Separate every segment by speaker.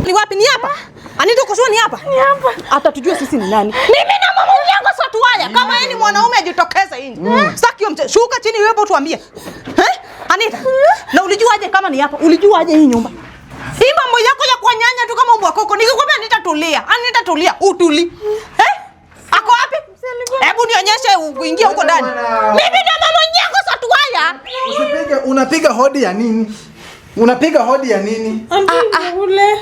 Speaker 1: Ni wapi? Ni hapa. Anita kusua ni hapa.
Speaker 2: Ni hapa.
Speaker 1: Hata tujue sisi ni nani. Mimi na mama yangu sio tuwaya. Kama yeye ni mwanaume ajitokeze nje. Saki hiyo shuka chini wewe tuambie. Anita. Na ulijuaje kama ni hapa? Ulijuaje hii nyumba? Hii mambo yako ya kuanyanya tu kama mbwa koko. Nikikwambia Anita tulia. Anita tulia. Utuli. Ako wapi? Hebu nionyeshe uingie huko ndani. Mimi na mama yangu sio tuwaya.
Speaker 3: Usipige, unapiga hodi ya nini? Unapiga hodi ya nini?
Speaker 2: Ule.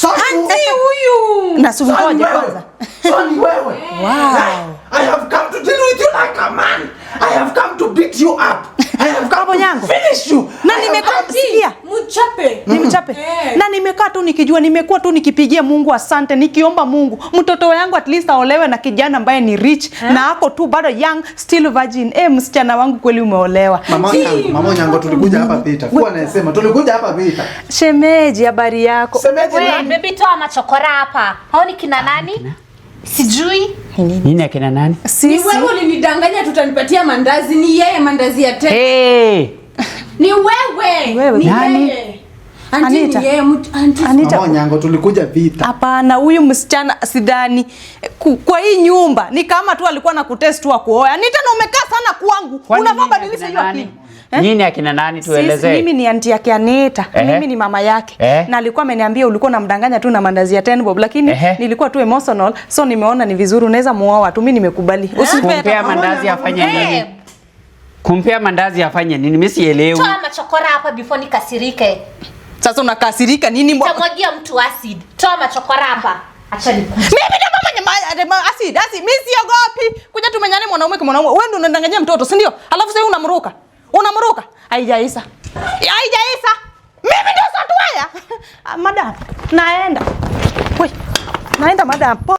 Speaker 1: Anti huyu. Nasubiri kwanza.
Speaker 3: Soni wewe.
Speaker 1: Wow.
Speaker 3: I have come to deal with you like a man. I have come to beat you up. I have come to finish you.
Speaker 1: Na nimekaa sikia.
Speaker 2: Mchape.
Speaker 1: Nimchape. Na nimekaa tu nikijua, nimekuwa tu nikipigia Mungu asante, nikiomba Mungu mtoto wangu at least aolewe na kijana ambaye ni rich na ako tu bado young, still virgin. Msichana wangu kweli umeolewa.
Speaker 3: Mama yangu tulikuja hapa vita. Kwa anasema tulikuja hapa vita.
Speaker 1: Shemeji, habari yako?
Speaker 4: Wewe baby toa machokora hapa. Hao ni kina nani? Sijui.
Speaker 5: Nini akina nani?
Speaker 2: Ni wewe ulinidanganya tutanipatia mandazi, ni yeye mandazi ya tena. Ni wewe.
Speaker 1: Ni
Speaker 5: nani?
Speaker 2: Anita.
Speaker 1: Anita.
Speaker 3: Mama yangu tulikuja vita.
Speaker 1: Hapana, huyu msichana sidhani kwa hii nyumba ni kama tu alikuwa na kutest tu kuoa. Anita, na umekaa sana kwangu. Unafaa badilisha hiyo akili.
Speaker 5: Nini akina nani tuelezee?
Speaker 1: Mimi ni aunti yake Anita. Mimi ni mama yake. Na alikuwa ameniambia ulikuwa unamdanganya tu na mandazi ya 10 bob, lakini nilikuwa tu emotional, so nimeona ni vizuri unaweza muoa tu. Mimi nimekubali.
Speaker 5: Kumpea mandazi afanye nini? Kumpea mandazi afanye nini? Mimi sielewi.
Speaker 4: Toa machokora hapa before nikasirike.
Speaker 1: Sasa unakasirika nini mbona?
Speaker 4: Nitamwagia mtu acid. Toa machokora hapa. Acha nikuje.
Speaker 1: Mimi na mama acid. Mimi siogopi. Kuja tumenyane mwanaume kwa mwanaume. Wewe ndio unadanganya mtoto, si ndio? Alafu sasa unamruka. Haijaisa. Mimi ndio satuaya. Madam, naenda. Wewe. Naenda madam.